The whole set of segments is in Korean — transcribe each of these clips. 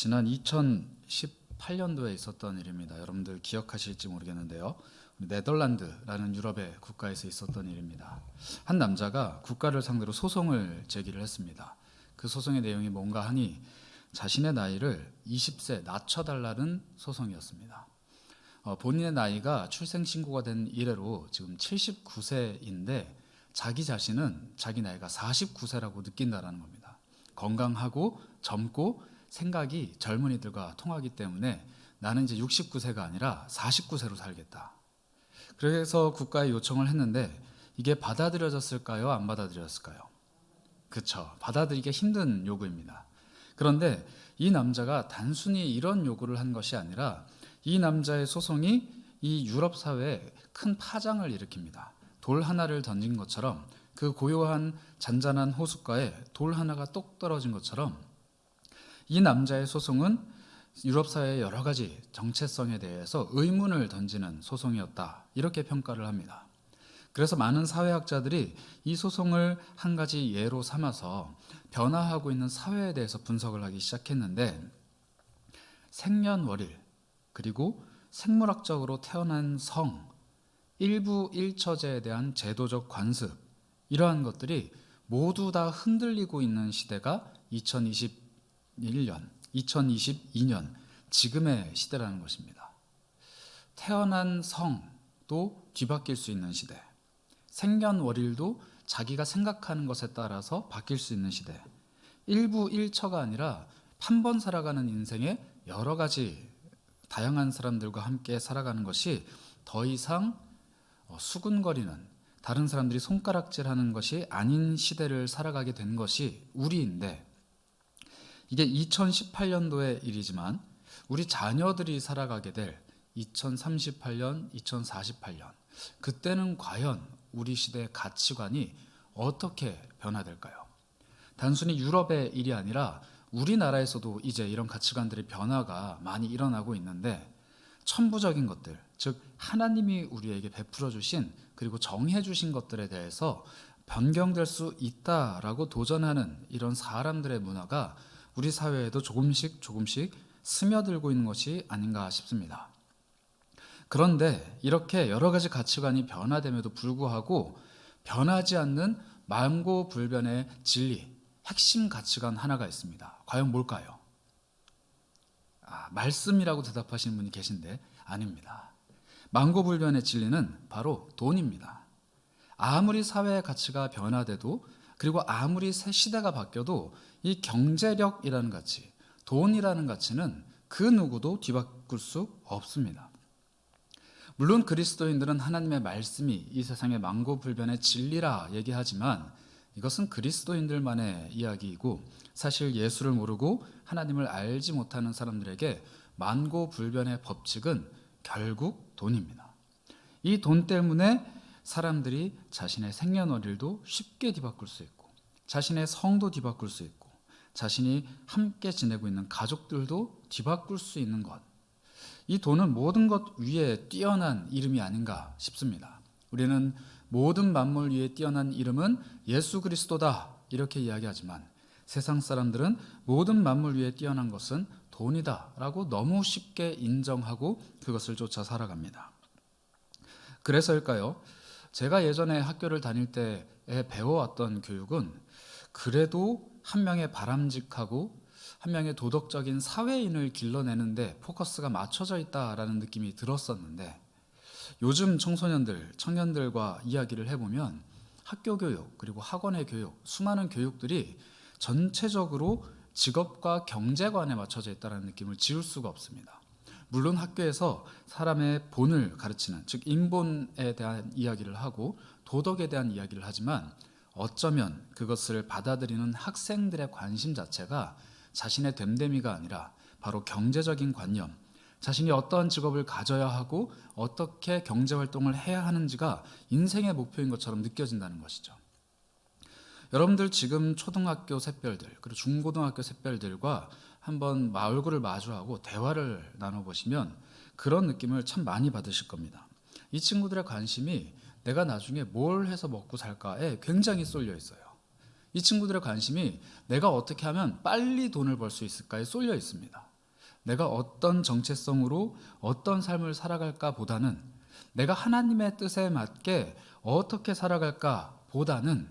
지난 2018년도에 있었던 일입니다. 여러분들 기억하실지 모르겠는데요. 네덜란드라는 유럽의 국가에서 있었던 일입니다. 한 남자가 국가를 상대로 소송을 제기를 했습니다. 그 소송의 내용이 뭔가 하니 자신의 나이를 20세 낮춰달라는 소송이었습니다. 본인의 나이가 출생신고가 된 이래로 지금 79세인데 자기 자신은 자기 나이가 49세라고 느낀다는 겁니다. 건강하고 젊고 생각이 젊은이들과 통하기 때문에 나는 이제 69세가 아니라 49세로 살겠다. 그래서 국가에 요청을 했는데 이게 받아들여졌을까요? 안 받아들여졌을까요? 그쵸. 받아들이기 힘든 요구입니다. 그런데 이 남자가 단순히 이런 요구를 한 것이 아니라 이 남자의 소송이 이 유럽 사회에 큰 파장을 일으킵니다. 돌 하나를 던진 것처럼 그 고요한 잔잔한 호숫가에 돌 하나가 똑 떨어진 것처럼 이 남자의 소송은 유럽 사회의 여러 가지 정체성에 대해서 의문을 던지는 소송이었다. 이렇게 평가를 합니다. 그래서 많은 사회학자들이 이 소송을 한 가지 예로 삼아서 변화하고 있는 사회에 대해서 분석을 하기 시작했는데 생년월일 그리고 생물학적으로 태어난 성, 일부 일처제에 대한 제도적 관습 이러한 것들이 모두 다 흔들리고 있는 시대가 2022년 지금의 시대라는 것입니다. 태어난 성도 뒤바뀔 수 있는 시대, 생년월일도 자기가 생각하는 것에 따라서 바뀔 수 있는 시대, 일부 일처가 아니라 한 번 살아가는 인생에 여러 가지 다양한 사람들과 함께 살아가는 것이 더 이상 수군거리는 다른 사람들이 손가락질하는 것이 아닌 시대를 살아가게 된 것이 우리인데 이게 2018년도의 일이지만 우리 자녀들이 살아가게 될 2038년, 2048년 그때는 과연 우리 시대의 가치관이 어떻게 변화될까요? 단순히 유럽의 일이 아니라 우리나라에서도 이제 이런 가치관들의 변화가 많이 일어나고 있는데 천부적인 것들, 즉 하나님이 우리에게 베풀어 주신 그리고 정해 주신 것들에 대해서 변경될 수 있다라고 도전하는 이런 사람들의 문화가 우리 사회에도 조금씩 스며들고 있는 것이 아닌가 싶습니다. 그런데 이렇게 여러 가지 가치관이 변화됨에도 불구하고 변하지 않는 만고불변의 진리, 핵심 가치관 하나가 있습니다. 과연 뭘까요? 말씀이라고 대답하시는 분이 계신데 아닙니다. 만고불변의 진리는 바로 돈입니다. 아무리 사회의 가치가 변화돼도 그리고 아무리 새 시대가 바뀌어도 이 경제력이라는 가치, 돈이라는 가치는 그 누구도 뒤바꿀 수 없습니다. 물론 그리스도인들은 하나님의 말씀이 이 세상의 만고불변의 진리라 얘기하지만 이것은 그리스도인들만의 이야기이고 사실 예수를 모르고 하나님을 알지 못하는 사람들에게 만고불변의 법칙은 결국 돈입니다. 이 돈 때문에 사람들이 자신의 생년월일도 쉽게 뒤바꿀 수 있고 자신의 성도 뒤바꿀 수 있고 자신이 함께 지내고 있는 가족들도 뒤바꿀 수 있는 것. 이 돈은 모든 것 위에 뛰어난 이름이 아닌가 싶습니다. 우리는 모든 만물 위에 뛰어난 이름은 예수 그리스도다 이렇게 이야기하지만 세상 사람들은 모든 만물 위에 뛰어난 것은 돈이다 라고 너무 쉽게 인정하고 그것을 쫓아 살아갑니다. 그래서일까요? 제가 예전에 학교를 다닐 때에 배워왔던 교육은 그래도 한 명의 바람직하고 한 명의 도덕적인 사회인을 길러내는데 포커스가 맞춰져 있다라는 느낌이 들었었는데 요즘 청소년들, 청년들과 이야기를 해보면 학교 교육 그리고 학원의 교육, 수많은 교육들이 전체적으로 직업과 경제관에 맞춰져 있다는 느낌을 지울 수가 없습니다. 물론 학교에서 사람의 본을 가르치는, 즉 인본에 대한 이야기를 하고 도덕에 대한 이야기를 하지만 어쩌면 그것을 받아들이는 학생들의 관심 자체가 자신의 됨됨이가 아니라 바로 경제적인 관념, 자신이 어떠한 직업을 가져야 하고 어떻게 경제활동을 해야 하는지가 인생의 목표인 것처럼 느껴진다는 것이죠. 여러분들 지금 초등학교 샛별들 그리고 중고등학교 샛별들과 한번 얼굴을 마주하고 대화를 나눠보시면 그런 느낌을 참 많이 받으실 겁니다. 이 친구들의 관심이 내가 나중에 뭘 해서 먹고 살까에 굉장히 쏠려 있어요. 이 친구들의 관심이 내가 어떻게 하면 빨리 돈을 벌 수 있을까에 쏠려 있습니다. 내가 어떤 정체성으로 어떤 삶을 살아갈까 보다는 내가 하나님의 뜻에 맞게 어떻게 살아갈까 보다는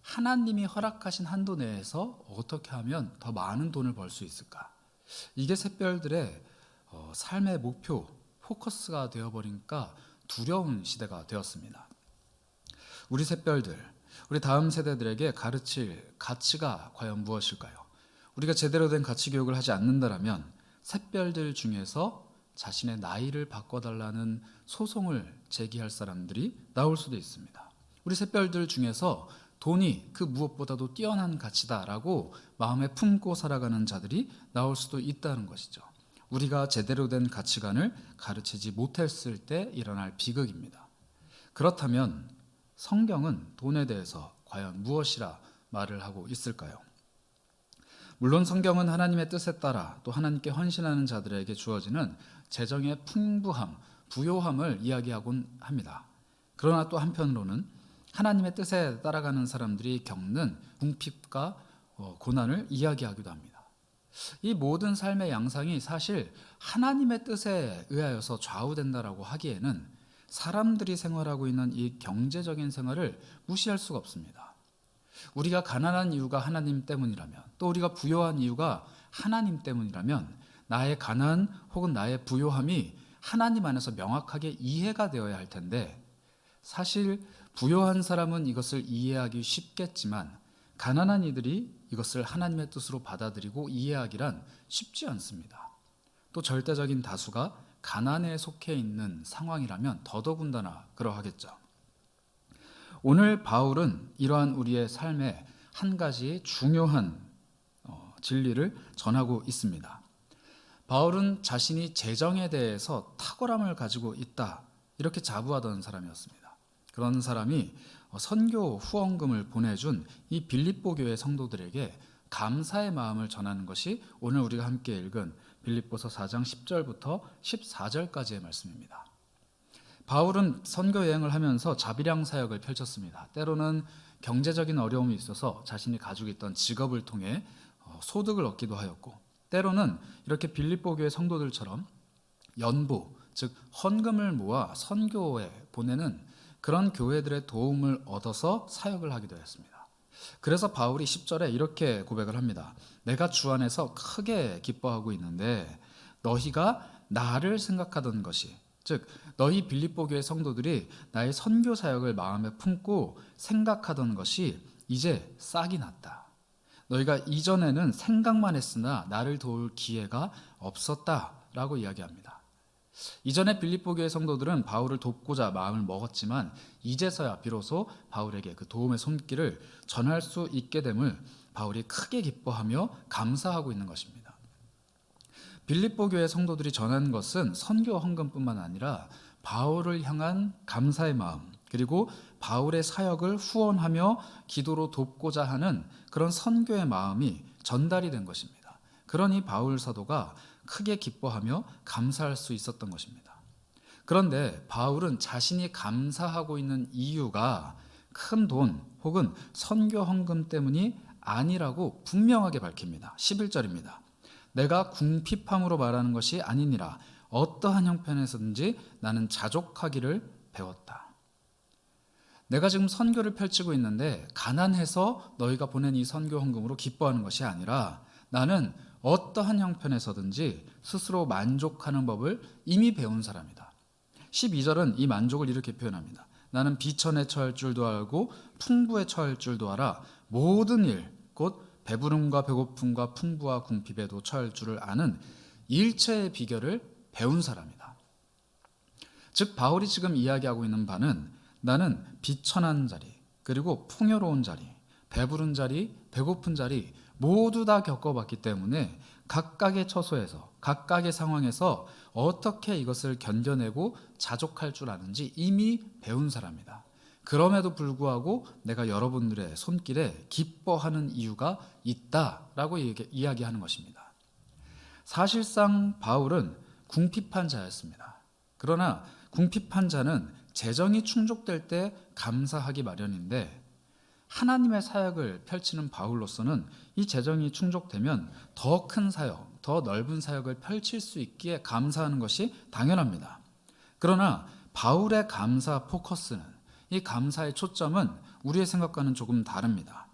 하나님이 허락하신 한도 내에서 어떻게 하면 더 많은 돈을 벌 수 있을까? 이게 샛별들의 삶의 목표, 포커스가 되어버리니까 두려운 시대가 되었습니다. 우리 샛별들, 우리 다음 세대들에게 가르칠 가치가 과연 무엇일까요? 우리가 제대로 된 가치 교육을 하지 않는다면 샛별들 중에서 자신의 나이를 바꿔달라는 소송을 제기할 사람들이 나올 수도 있습니다. 우리 샛별들 중에서 돈이 그 무엇보다도 뛰어난 가치다라고 마음에 품고 살아가는 자들이 나올 수도 있다는 것이죠. 우리가 제대로 된 가치관을 가르치지 못했을 때 일어날 비극입니다. 그렇다면 성경은 돈에 대해서 과연 무엇이라 말을 하고 있을까요? 물론 성경은 하나님의 뜻에 따라 또 하나님께 헌신하는 자들에게 주어지는 재정의 풍부함, 부요함을 이야기하곤 합니다. 그러나 또 한편으로는 하나님의 뜻에 따라가는 사람들이 겪는 궁핍과 고난을 이야기하기도 합니다. 이 모든 삶의 양상이 사실 하나님의 뜻에 의하여서 좌우된다라고 하기에는 사람들이 생활하고 있는 이 경제적인 생활을 무시할 수가 없습니다. 우리가 가난한 이유가 하나님 때문이라면, 또 우리가 부요한 이유가 하나님 때문이라면 나의 가난 혹은 나의 부요함이 하나님 안에서 명확하게 이해가 되어야 할 텐데, 사실 부요한 사람은 이것을 이해하기 쉽겠지만 가난한 이들이 이것을 하나님의 뜻으로 받아들이고 이해하기란 쉽지 않습니다. 또 절대적인 다수가 가난에 속해 있는 상황이라면 더더군다나 그러하겠죠. 오늘 바울은 이러한 우리의 삶의 한 가지 중요한 진리를 전하고 있습니다. 바울은 자신이 재정에 대해서 탁월함을 가지고 있다, 이렇게 자부하던 사람이었습니다. 그런 사람이 선교 후원금을 보내준 이 빌립보 교회 성도들에게 감사의 마음을 전하는 것이 오늘 우리가 함께 읽은 빌립보서 4장 10절부터 14절까지의 말씀입니다. 바울은 선교 여행을 하면서 자비량 사역을 펼쳤습니다. 때로는 경제적인 어려움이 있어서 자신이 가지고 있던 직업을 통해 소득을 얻기도 하였고, 때로는 이렇게 빌립보 교회 성도들처럼 연보, 즉 헌금을 모아 선교에 보내는 그런 교회들의 도움을 얻어서 사역을 하기도 했습니다. 그래서 바울이 10절에 이렇게 고백을 합니다. 내가 주 안에서 크게 기뻐하고 있는데 너희가 나를 생각하던 것이, 즉 너희 빌립보 교회 성도들이 나의 선교 사역을 마음에 품고 생각하던 것이 이제 싹이 났다. 너희가 이전에는 생각만 했으나 나를 도울 기회가 없었다라고 이야기합니다. 이전에 빌립보 교회 성도들은 바울을 돕고자 마음을 먹었지만 이제서야 비로소 바울에게 그 도움의 손길을 전할 수 있게 됨을 바울이 크게 기뻐하며 감사하고 있는 것입니다. 빌립보 교회 성도들이 전한 것은 선교 헌금뿐만 아니라 바울을 향한 감사의 마음, 그리고 바울의 사역을 후원하며 기도로 돕고자 하는 그런 선교의 마음이 전달이 된 것입니다. 그러니 바울 사도가 크게 기뻐하며 감사할 수 있었던 것입니다. 그런데 바울은 자신이 감사하고 있는 이유가 큰 돈 혹은 선교 헌금 때문이 아니라고 분명하게 밝힙니다. 11절입니다. 내가 궁핍함으로 말하는 것이 아니니라. 어떠한 형편에서든지 나는 자족하기를 배웠다. 내가 지금 선교를 펼치고 있는데 가난해서 너희가 보낸 이 선교 헌금으로 기뻐하는 것이 아니라 나는 어떠한 형편에서든지 스스로 만족하는 법을 이미 배운 사람이다. 12절은 이 만족을 이렇게 표현합니다. 나는 비천에 처할 줄도 알고 풍부에 처할 줄도 알아. 모든 일, 곧 배부름과 배고픔과 풍부와 궁핍에도 처할 줄을 아는 일체의 비결을 배운 사람이다. 즉 바울이 지금 이야기하고 있는 바는 나는 비천한 자리, 그리고 풍요로운 자리, 배부른 자리, 배고픈 자리 모두 다 겪어봤기 때문에 각각의 처소에서 각각의 상황에서 어떻게 이것을 견뎌내고 자족할 줄 아는지 이미 배운 사람이다. 그럼에도 불구하고 내가 여러분들의 손길에 기뻐하는 이유가 있다라고 이야기하는 것입니다. 사실상 바울은 궁핍한 자였습니다. 그러나 궁핍한 자는 재정이 충족될 때 감사하기 마련인데 하나님의 사역을 펼치는 바울로서는 이 재정이 충족되면 더 큰 사역, 더 넓은 사역을 펼칠 수 있기에 감사하는 것이 당연합니다. 그러나 바울의 감사 포커스는, 이 감사의 초점은 우리의 생각과는 조금 다릅니다.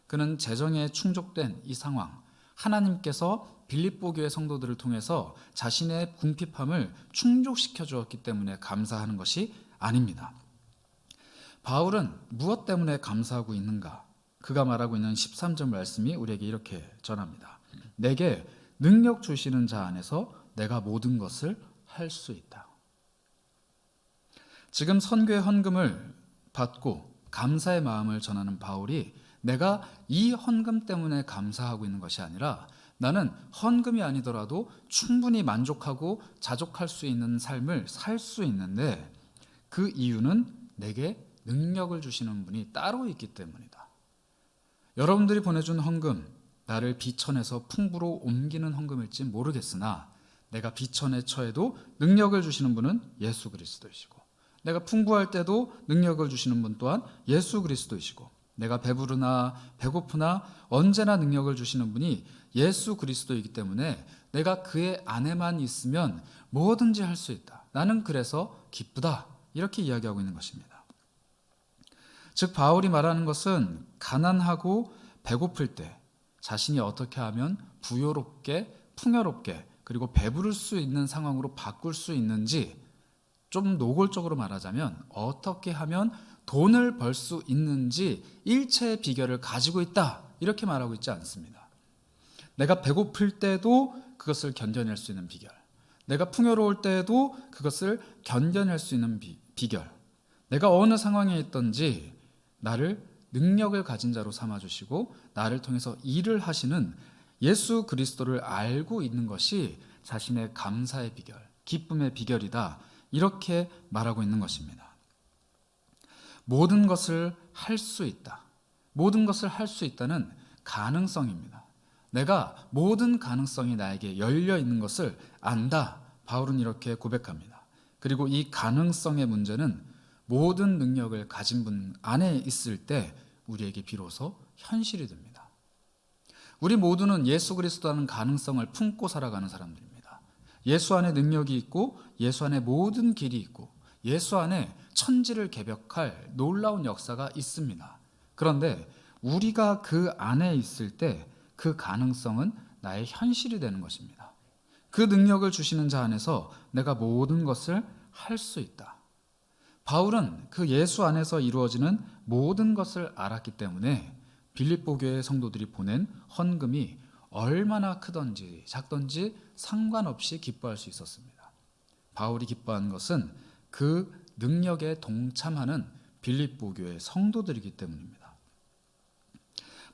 그는 재정에 충족된 이 상황, 하나님께서 빌립보 교회 성도들을 통해서 자신의 궁핍함을 충족시켜 주었기 때문에 감사하는 것이 아닙니다. 바울은 무엇 때문에 감사하고 있는가? 그가 말하고 있는 13절 말씀이 우리에게 이렇게 전합니다. 내게 능력 주시는 자 안에서 내가 모든 것을 할 수 있다. 지금 선교의 헌금을 받고 감사의 마음을 전하는 바울이 내가 이 헌금 때문에 감사하고 있는 것이 아니라 나는 헌금이 아니더라도 충분히 만족하고 자족할 수 있는 삶을 살 수 있는데 그 이유는 내게 능력을 주시는 분이 따로 있기 때문이다. 여러분들이 보내준 헌금, 나를 비천에서 풍부로 옮기는 헌금일지 모르겠으나 내가 비천에 처해도 능력을 주시는 분은 예수 그리스도이시고, 내가 풍부할 때도 능력을 주시는 분 또한 예수 그리스도이시고, 내가 배부르나 배고프나 언제나 능력을 주시는 분이 예수 그리스도이기 때문에 내가 그의 안에만 있으면 뭐든지 할 수 있다. 나는 그래서 기쁘다. 이렇게 이야기하고 있는 것입니다. 즉 바울이 말하는 것은 가난하고 배고플 때 자신이 어떻게 하면 부요롭게 풍요롭게 그리고 배부를 수 있는 상황으로 바꿀 수 있는지, 좀 노골적으로 말하자면 어떻게 하면 돈을 벌 수 있는지 일체의 비결을 가지고 있다, 이렇게 말하고 있지 않습니다. 내가 배고플 때도 그것을 견뎌낼 수 있는 비결, 내가 풍요로울 때에도 그것을 견뎌낼 수 있는 비결, 내가 어느 상황에 있든지 나를 능력을 가진 자로 삼아주시고 나를 통해서 일을 하시는 예수 그리스도를 알고 있는 것이 자신의 감사의 비결, 기쁨의 비결이다, 이렇게 말하고 있는 것입니다. 모든 것을 할 수 있다. 모든 것을 할 수 있다는 가능성입니다. 내가 모든 가능성이 나에게 열려 있는 것을 안다. 바울은 이렇게 고백합니다. 그리고 이 가능성의 문제는 모든 능력을 가진 분 안에 있을 때 우리에게 비로소 현실이 됩니다. 우리 모두는 예수 그리스도라는 가능성을 품고 살아가는 사람들입니다. 예수 안에 능력이 있고 예수 안에 모든 길이 있고 예수 안에 천지를 개벽할 놀라운 역사가 있습니다. 그런데 우리가 그 안에 있을 때 그 가능성은 나의 현실이 되는 것입니다. 그 능력을 주시는 자 안에서 내가 모든 것을 할 수 있다. 바울은 그 예수 안에서 이루어지는 모든 것을 알았기 때문에 빌립보 교회 성도들이 보낸 헌금이 얼마나 크든지 작든지 상관없이 기뻐할 수 있었습니다. 바울이 기뻐한 것은 그 능력에 동참하는 빌립보 교회 성도들이기 때문입니다.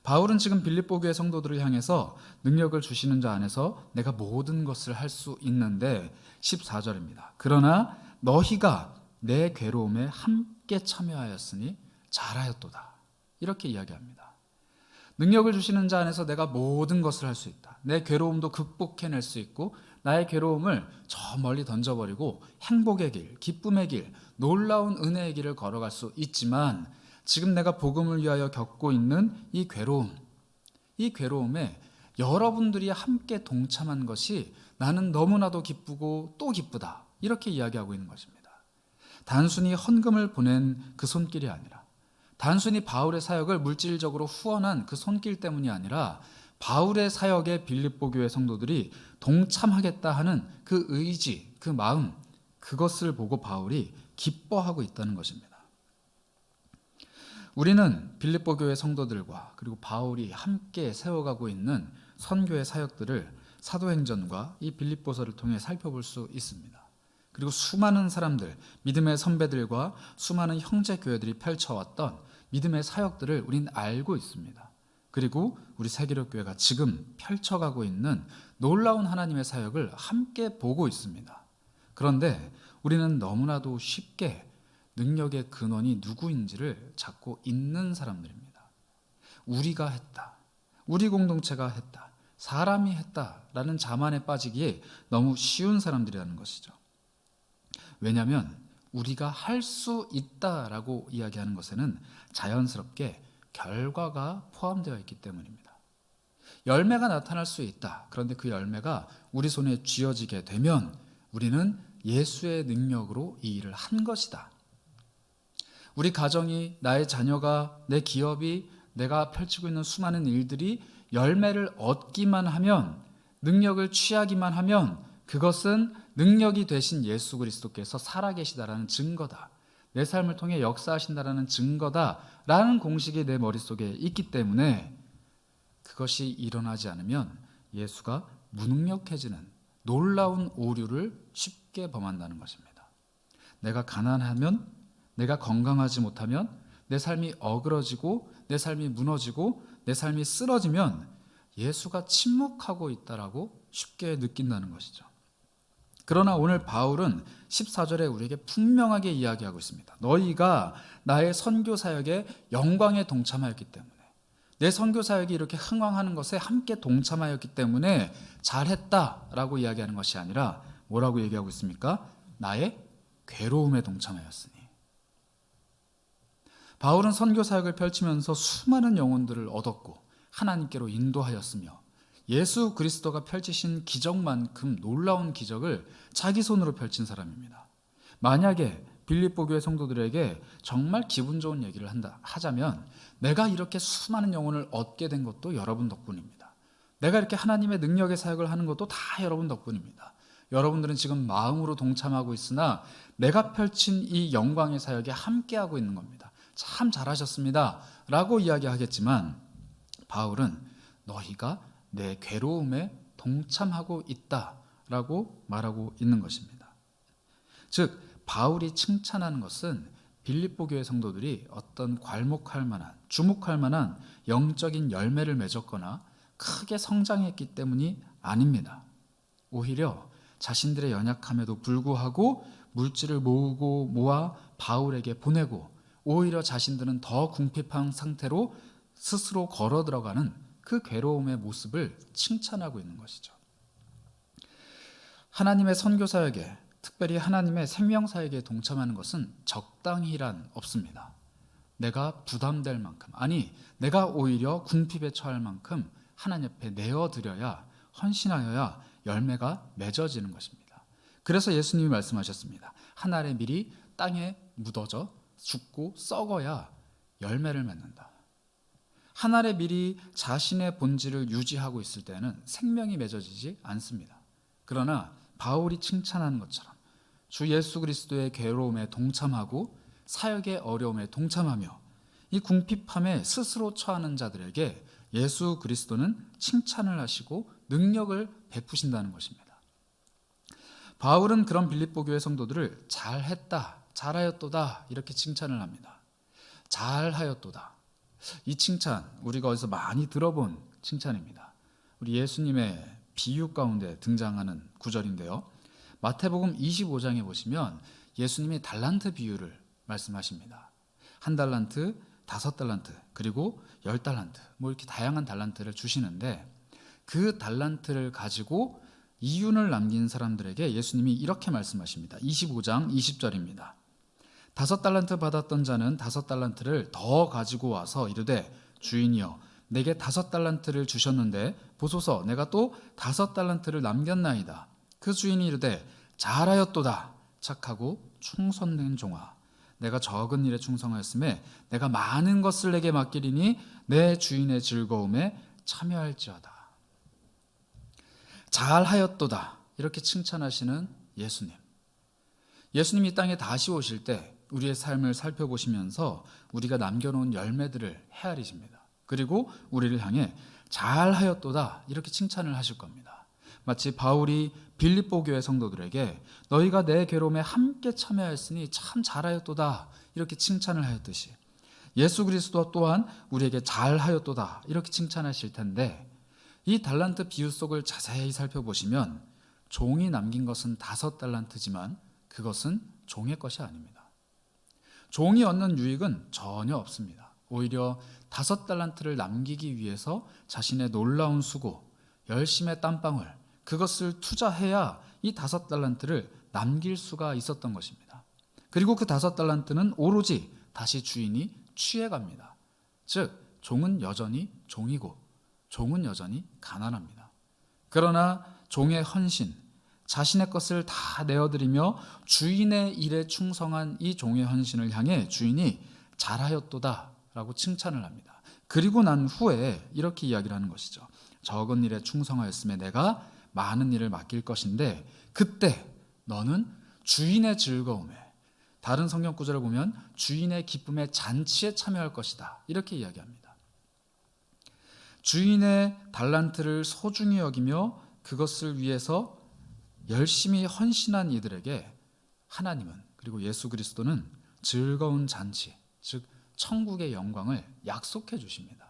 바울은 지금 빌립보 교회 성도들을 향해서 능력을 주시는 자 안에서 내가 모든 것을 할 수 있는데 14절입니다. 그러나 너희가 내 괴로움에 함께 참여하였으니 잘하였도다. 이렇게 이야기합니다. 능력을 주시는 자 안에서 내가 모든 것을 할 수 있다. 내 괴로움도 극복해낼 수 있고 나의 괴로움을 저 멀리 던져버리고 행복의 길, 기쁨의 길, 놀라운 은혜의 길을 걸어갈 수 있지만 지금 내가 복음을 위하여 겪고 있는 이 괴로움에 여러분들이 함께 동참한 것이 나는 너무나도 기쁘고 또 기쁘다. 이렇게 이야기하고 있는 것입니다. 단순히 헌금을 보낸 그 손길이 아니라, 단순히 바울의 사역을 물질적으로 후원한 그 손길 때문이 아니라 바울의 사역에 빌립보 교회 성도들이 동참하겠다 하는 그 의지, 그 마음, 그것을 보고 바울이 기뻐하고 있다는 것입니다. 우리는 빌립보 교회 성도들과 그리고 바울이 함께 세워가고 있는 선교의 사역들을 사도행전과 이 빌립보서를 통해 살펴볼 수 있습니다. 그리고 수많은 사람들, 믿음의 선배들과 수많은 형제 교회들이 펼쳐왔던 믿음의 사역들을 우리는 알고 있습니다. 그리고 우리 세계력 교회가 지금 펼쳐가고 있는 놀라운 하나님의 사역을 함께 보고 있습니다. 그런데 우리는 너무나도 쉽게 능력의 근원이 누구인지를 찾고 있는 사람들입니다. 우리가 했다, 우리 공동체가 했다, 사람이 했다라는 자만에 빠지기에 너무 쉬운 사람들이라는 것이죠. 왜냐하면 우리가 할 수 있다라고 이야기하는 것에는 자연스럽게 결과가 포함되어 있기 때문입니다. 열매가 나타날 수 있다. 그런데 그 열매가 우리 손에 쥐어지게 되면 우리는 예수의 능력으로 이 일을 한 것이다. 우리 가정이, 나의 자녀가, 내 기업이, 내가 펼치고 있는 수많은 일들이 열매를 얻기만 하면, 능력을 취하기만 하면 그것은 능력이 되신 예수 그리스도께서 살아계시다라는 증거다. 내 삶을 통해 역사하신다라는 증거다라는 공식이 내 머릿속에 있기 때문에 그것이 일어나지 않으면 예수가 무능력해지는 놀라운 오류를 쉽게 범한다는 것입니다. 내가 가난하면, 내가 건강하지 못하면, 내 삶이 어그러지고 내 삶이 무너지고 내 삶이 쓰러지면 예수가 침묵하고 있다라고 쉽게 느낀다는 것이죠. 그러나 오늘 바울은 14절에 우리에게 분명하게 이야기하고 있습니다. 너희가 나의 선교 사역에 영광에 동참하였기 때문에, 내 선교 사역이 이렇게 흥왕하는 것에 함께 동참하였기 때문에 잘했다라고 이야기하는 것이 아니라 뭐라고 얘기하고 있습니까? 나의 괴로움에 동참하였으니. 바울은 선교 사역을 펼치면서 수많은 영혼들을 얻었고 하나님께로 인도하였으며 예수 그리스도가 펼치신 기적만큼 놀라운 기적을 자기 손으로 펼친 사람입니다. 만약에 빌립보 교회 성도들에게 정말 기분 좋은 얘기를 하자면 내가 이렇게 수많은 영혼을 얻게 된 것도 여러분 덕분입니다. 내가 이렇게 하나님의 능력의 사역을 하는 것도 다 여러분 덕분입니다. 여러분들은 지금 마음으로 동참하고 있으나 내가 펼친 이 영광의 사역에 함께하고 있는 겁니다. 참 잘하셨습니다 라고 이야기하겠지만 바울은 너희가 내 괴로움에 동참하고 있다라고 말하고 있는 것입니다. 즉 바울이 칭찬하는 것은 빌립보 교회 성도들이 어떤 괄목할 만한, 주목할 만한 영적인 열매를 맺었거나 크게 성장했기 때문이 아닙니다. 오히려 자신들의 연약함에도 불구하고 물질을 모으고 모아 바울에게 보내고 오히려 자신들은 더 궁핍한 상태로 스스로 걸어 들어가는 그 괴로움의 모습을 칭찬하고 있는 것이죠. 하나님의 선교 사역에, 특별히 하나님의 생명 사역에 동참하는 것은 적당히란 없습니다. 내가 부담될 만큼, 아니 내가 오히려 궁핍에 처할 만큼 하나님 앞에 내어드려야, 헌신하여야 열매가 맺어지는 것입니다. 그래서 예수님이 말씀하셨습니다. 한 알의 밀이 땅에 묻어져 죽고 썩어야 열매를 맺는다. 한 알의 밀이 자신의 본질을 유지하고 있을 때는 생명이 맺어지지 않습니다. 그러나 바울이 칭찬하는 것처럼 주 예수 그리스도의 괴로움에 동참하고 사역의 어려움에 동참하며 이 궁핍함에 스스로 처하는 자들에게 예수 그리스도는 칭찬을 하시고 능력을 베푸신다는 것입니다. 바울은 그런 빌립보 교회 성도들을 잘했다, 잘하였도다 이렇게 칭찬을 합니다. 잘하였도다. 이 칭찬 우리가 어디서 많이 들어본 칭찬입니다. 우리 예수님의 비유 가운데 등장하는 구절인데요. 마태복음 25장에 보시면 예수님이 달란트 비유를 말씀하십니다. 1달란트, 5달란트, 그리고 10달란트 뭐 이렇게 다양한 달란트를 주시는데 그 달란트를 가지고 이윤을 남긴 사람들에게 예수님이 이렇게 말씀하십니다. 25장 20절입니다. 5달란트 받았던 자는 5달란트를 더 가지고 와서 이르되 주인이여 내게 5달란트를 주셨는데 보소서 내가 또 5달란트를 남겼나이다. 그 주인이 이르되 잘하였도다 착하고 충성된 종아 내가 적은 일에 충성하였음에 내가 많은 것을 내게 맡기리니 내 주인의 즐거움에 참여할지어다. 잘하였도다 이렇게 칭찬하시는 예수님. 예수님이 땅에 다시 오실 때 우리의 삶을 살펴보시면서 우리가 남겨놓은 열매들을 헤아리십니다. 그리고 우리를 향해 잘하였도다 이렇게 칭찬을 하실 겁니다. 마치 바울이 빌립보 교회 성도들에게 너희가 내 괴로움에 함께 참여하였으니 참 잘하였도다 이렇게 칭찬을 하였듯이 예수 그리스도 또한 우리에게 잘하였도다 이렇게 칭찬하실 텐데 이 달란트 비유 속을 자세히 살펴보시면 종이 남긴 것은 5달란트지만 그것은 종의 것이 아닙니다. 종이 얻는 유익은 전혀 없습니다. 오히려 5달란트를 남기기 위해서 자신의 놀라운 수고, 열심의 땀방울 그것을 투자해야 이 5달란트를 남길 수가 있었던 것입니다. 그리고 그 5달란트는 오로지 다시 주인이 취해갑니다. 즉 종은 여전히 종이고 종은 여전히 가난합니다. 그러나 종의 헌신, 자신의 것을 다 내어드리며 주인의 일에 충성한 이 종의 헌신을 향해 주인이 잘하였도다 라고 칭찬을 합니다. 그리고 난 후에 이렇게 이야기를 하는 것이죠. 적은 일에 충성하였음에 내가 많은 일을 맡길 것인데 그때 너는 주인의 즐거움에, 다른 성경 구절을 보면 주인의 기쁨의 잔치에 참여할 것이다 이렇게 이야기합니다. 주인의 달란트를 소중히 여기며 그것을 위해서 열심히 헌신한 이들에게 하나님은, 그리고 예수 그리스도는 즐거운 잔치, 즉 천국의 영광을 약속해 주십니다.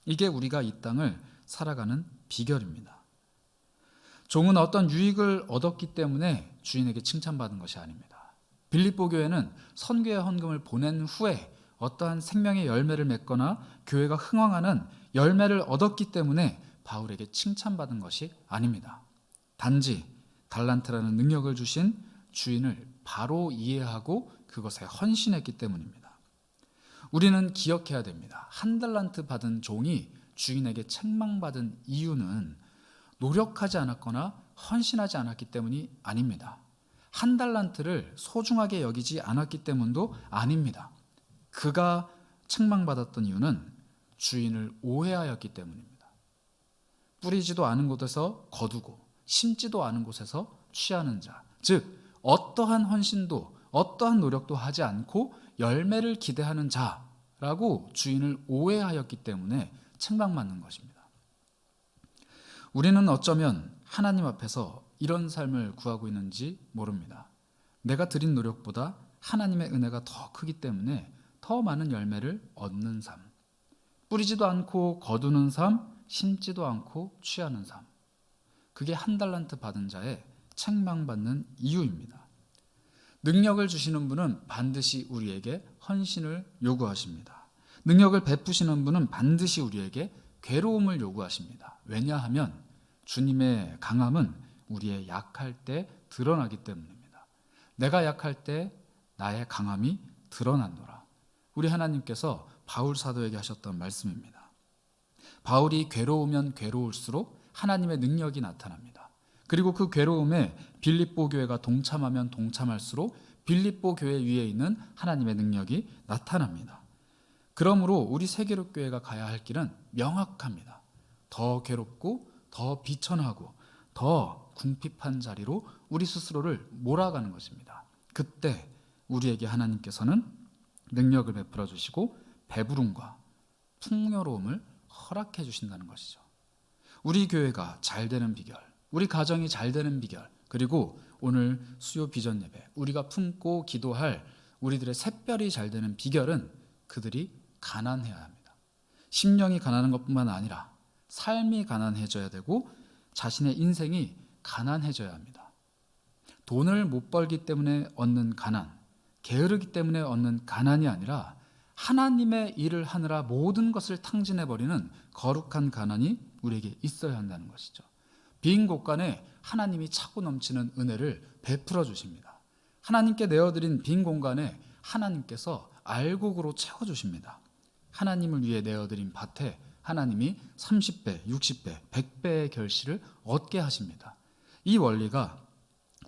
이게 우리가 이 땅을 살아가는 비결입니다. 종은 어떤 유익을 얻었기 때문에 주인에게 칭찬받은 것이 아닙니다. 빌립보 교회는 선교의 헌금을 보낸 후에 어떠한 생명의 열매를 맺거나 교회가 흥왕하는 열매를 얻었기 때문에 바울에게 칭찬받은 것이 아닙니다. 단지 달란트라는 능력을 주신 주인을 바로 이해하고 그것에 헌신했기 때문입니다. 우리는 기억해야 됩니다. 한 달란트 받은 종이 주인에게 책망받은 이유는 노력하지 않았거나 헌신하지 않았기 때문이 아닙니다. 한 달란트를 소중하게 여기지 않았기 때문도 아닙니다. 그가 책망받았던 이유는 주인을 오해하였기 때문입니다. 뿌리지도 않은 곳에서 거두고 심지도 않은 곳에서 취하는 자, 즉 어떠한 헌신도 어떠한 노력도 하지 않고 열매를 기대하는 자라고 주인을 오해하였기 때문에 책망받는 것입니다. 우리는 어쩌면 하나님 앞에서 이런 삶을 구하고 있는지 모릅니다. 내가 드린 노력보다 하나님의 은혜가 더 크기 때문에 더 많은 열매를 얻는 삶, 뿌리지도 않고 거두는 삶, 심지도 않고 취하는 삶, 그게 한 달란트 받은 자의 책망받는 이유입니다. 능력을 주시는 분은 반드시 우리에게 헌신을 요구하십니다. 능력을 베푸시는 분은 반드시 우리에게 괴로움을 요구하십니다. 왜냐하면 주님의 강함은 우리의 약할 때 드러나기 때문입니다. 내가 약할 때 나의 강함이 드러난노라. 우리 하나님께서 바울 사도에게 하셨던 말씀입니다. 바울이 괴로우면 괴로울수록 하나님의 능력이 나타납니다. 그리고 그 괴로움에 빌립보 교회가 동참하면 동참할수록 빌립보 교회 위에 있는 하나님의 능력이 나타납니다. 그러므로 우리 세계로 교회가 가야 할 길은 명확합니다. 더 괴롭고 더 비천하고 더 궁핍한 자리로 우리 스스로를 몰아가는 것입니다. 그때 우리에게 하나님께서는 능력을 베풀어 주시고 배부름과 풍요로움을 허락해 주신다는 것이죠. 우리 교회가 잘 되는 비결, 우리 가정이 잘 되는 비결, 그리고 오늘 수요 비전 예배 우리가 품고 기도할 우리들의 샛별이 잘 되는 비결은 그들이 가난해야 합니다. 심령이 가난한 것뿐만 아니라 삶이 가난해져야 되고 자신의 인생이 가난해져야 합니다. 돈을 못 벌기 때문에 얻는 가난, 게으르기 때문에 얻는 가난이 아니라 하나님의 일을 하느라 모든 것을 탕진해버리는 거룩한 가난이 우리에게 있어야 한다는 것이죠. 빈 곳간에 하나님이 차고 넘치는 은혜를 베풀어 주십니다. 하나님께 내어드린 빈 공간에 하나님께서 알곡으로 채워주십니다. 하나님을 위해 내어드린 밭에 하나님이 30배, 60배, 100배의 결실을 얻게 하십니다. 이 원리가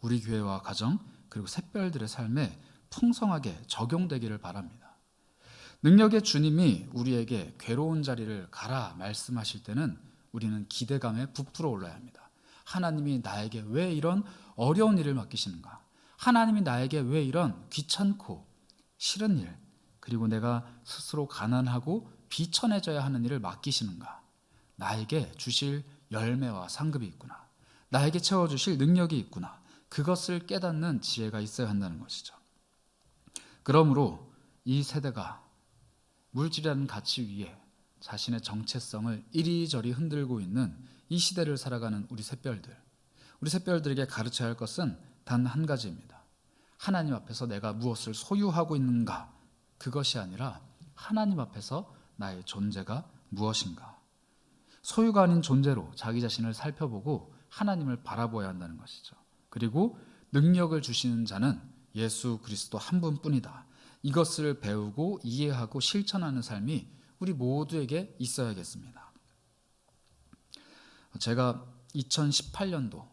우리 교회와 가정 그리고 샛별들의 삶에 풍성하게 적용되기를 바랍니다. 능력의 주님이 우리에게 괴로운 자리를 가라 말씀하실 때는 우리는 기대감에 부풀어 올라야 합니다. 하나님이 나에게 왜 이런 어려운 일을 맡기시는가? 하나님이 나에게 왜 이런 귀찮고 싫은 일, 그리고 내가 스스로 가난하고 비천해져야 하는 일을 맡기시는가? 나에게 주실 열매와 상급이 있구나. 나에게 채워주실 능력이 있구나. 그것을 깨닫는 지혜가 있어야 한다는 것이죠. 그러므로 이 세대가 물질이라는 가치 위에 자신의 정체성을 이리저리 흔들고 있는 이 시대를 살아가는 우리 샛별들에게 가르쳐야 할 것은 단 한 가지입니다. 하나님 앞에서 내가 무엇을 소유하고 있는가? 그것이 아니라 하나님 앞에서 나의 존재가 무엇인가? 소유가 아닌 존재로 자기 자신을 살펴보고 하나님을 바라보아야 한다는 것이죠. 그리고 능력을 주시는 자는 예수 그리스도 한 분뿐이다. 이것을 배우고 이해하고 실천하는 삶이 우리 모두에게 있어야겠습니다. 제가 2018년도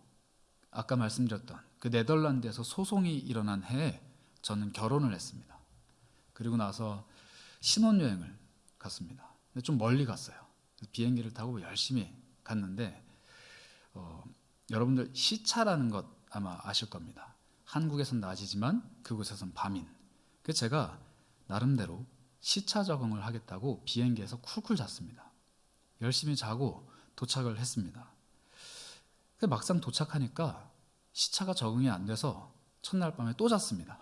아까 말씀드렸던 그 네덜란드에서 소송이 일어난 해에 저는 결혼을 했습니다. 그리고 나서 신혼여행을 갔습니다. 근데 좀 멀리 갔어요. 비행기를 타고 열심히 갔는데 여러분들 시차라는 것 아마 아실 겁니다. 한국에선 낮이지만 그곳에선 밤인. 그래서 제가 나름대로 시차 적응을 하겠다고 비행기에서 쿨쿨 잤습니다. 열심히 자고 도착을 했습니다. 근데 막상 도착하니까 시차가 적응이 안 돼서 첫날 밤에 또 잤습니다.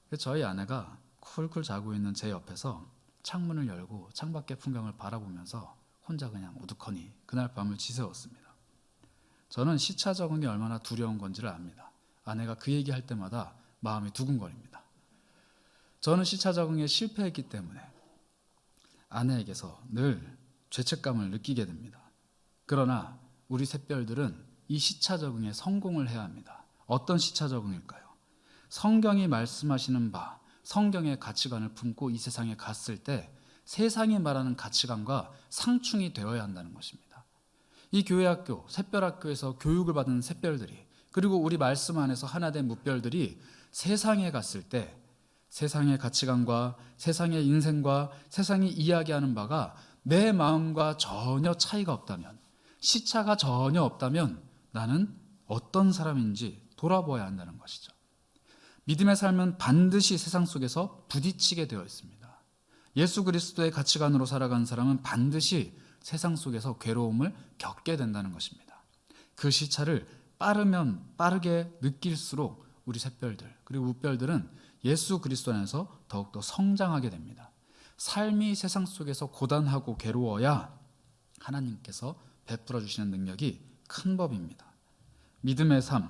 그래서 저희 아내가 쿨쿨 자고 있는 제 옆에서 창문을 열고 창밖의 풍경을 바라보면서 혼자 그냥 우두커니 그날 밤을 지새웠습니다. 저는 시차 적응이 얼마나 두려운 건지를 압니다. 아내가 그 얘기할 때마다 마음이 두근거립니다. 저는 시차 적응에 실패했기 때문에 아내에게서 늘 죄책감을 느끼게 됩니다. 그러나 우리 샛별들은 이 시차 적응에 성공을 해야 합니다. 어떤 시차 적응일까요? 성경이 말씀하시는 바, 성경의 가치관을 품고 이 세상에 갔을 때 세상이 말하는 가치관과 상충이 되어야 한다는 것입니다. 이 교회학교, 샛별학교에서 교육을 받은 샛별들이, 그리고 우리 말씀 안에서 하나된 뭇별들이 세상에 갔을 때 세상의 가치관과 세상의 인생과 세상이 이야기하는 바가 내 마음과 전혀 차이가 없다면, 시차가 전혀 없다면 나는 어떤 사람인지 돌아보아야 한다는 것이죠. 믿음의 삶은 반드시 세상 속에서 부딪히게 되어 있습니다. 예수 그리스도의 가치관으로 살아가는 사람은 반드시 세상 속에서 괴로움을 겪게 된다는 것입니다. 그 시차를 빠르면 빠르게 느낄수록 우리 샛별들 그리고 뭇별들은 예수 그리스도 안에서 더욱더 성장하게 됩니다. 삶이 세상 속에서 고단하고 괴로워야 하나님께서 베풀어 주시는 능력이 큰 법입니다. 믿음의 삶,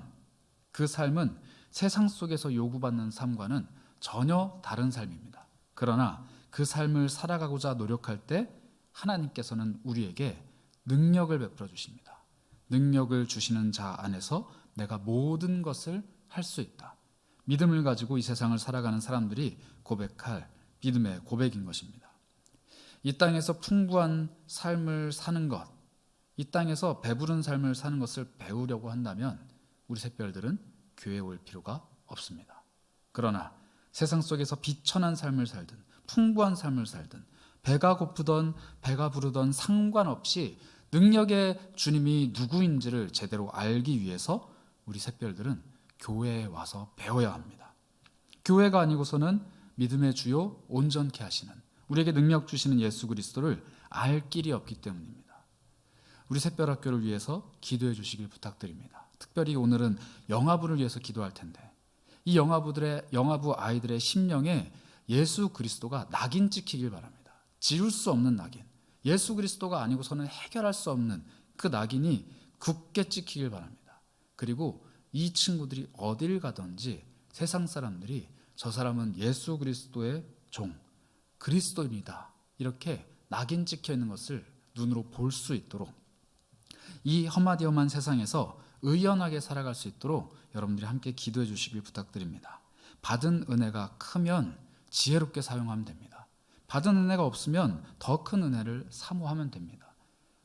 그 삶은 세상 속에서 요구받는 삶과는 전혀 다른 삶입니다. 그러나 그 삶을 살아가고자 노력할 때 하나님께서는 우리에게 능력을 베풀어 주십니다. 능력을 주시는 자 안에서 내가 모든 것을 할 수 있다. 믿음을 가지고 이 세상을 살아가는 사람들이 고백할 믿음의 고백인 것입니다. 이 땅에서 풍부한 삶을 사는 것, 이 땅에서 배부른 삶을 사는 것을 배우려고 한다면 우리 샛별들은 교회에 올 필요가 없습니다. 그러나 세상 속에서 비천한 삶을 살든 풍부한 삶을 살든 배가 고프던 배가 부르던 상관없이 능력의 주님이 누구인지를 제대로 알기 위해서 우리 샛별들은 교회에 와서 배워야 합니다. 교회가 아니고서는 믿음의 주요 온전케 하시는 우리에게 능력 주시는 예수 그리스도를 알 길이 없기 때문입니다. 우리 샛별학교를 위해서 기도해 주시길 부탁드립니다. 특별히 오늘은 영아부를 위해서 기도할 텐데 이 영아부 아이들의 심령에 예수 그리스도가 낙인 찍히길 바랍니다. 지울 수 없는 낙인, 예수 그리스도가 아니고서는 해결할 수 없는 그 낙인이 굳게 찍히길 바랍니다. 그리고 이 친구들이 어딜 가든지 세상 사람들이 저 사람은 예수 그리스도의 종, 그리스도입니다. 이렇게 낙인 찍혀 있는 것을 눈으로 볼 수 있도록 이 험하디험한 세상에서 의연하게 살아갈 수 있도록 여러분들이 함께 기도해 주시길 부탁드립니다. 받은 은혜가 크면 지혜롭게 사용하면 됩니다. 받은 은혜가 없으면 더 큰 은혜를 사모하면 됩니다.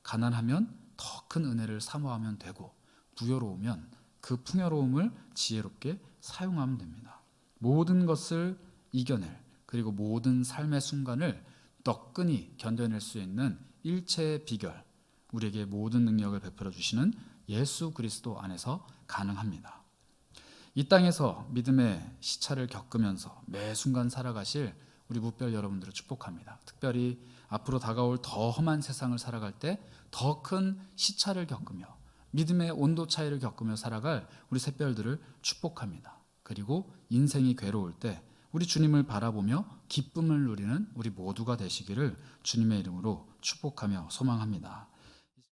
가난하면 더 큰 은혜를 사모하면 되고 부여로우면 그 풍요로움을 지혜롭게 사용하면 됩니다. 모든 것을 이겨낼 그리고 모든 삶의 순간을 너끈히 견뎌낼 수 있는 일체의 비결, 우리에게 모든 능력을 베풀어 주시는 예수 그리스도 안에서 가능합니다. 이 땅에서 믿음의 시차를 겪으면서 매 순간 살아가실 우리 뭇별 여러분들을 축복합니다. 특별히 앞으로 다가올 더 험한 세상을 살아갈 때 더 큰 시차를 겪으며 믿음의 온도 차이를 겪으며 살아갈 우리 샛별들을 축복합니다. 그리고 인생이 괴로울 때 우리 주님을 바라보며 기쁨을 누리는 우리 모두가 되시기를 주님의 이름으로 축복하며 소망합니다.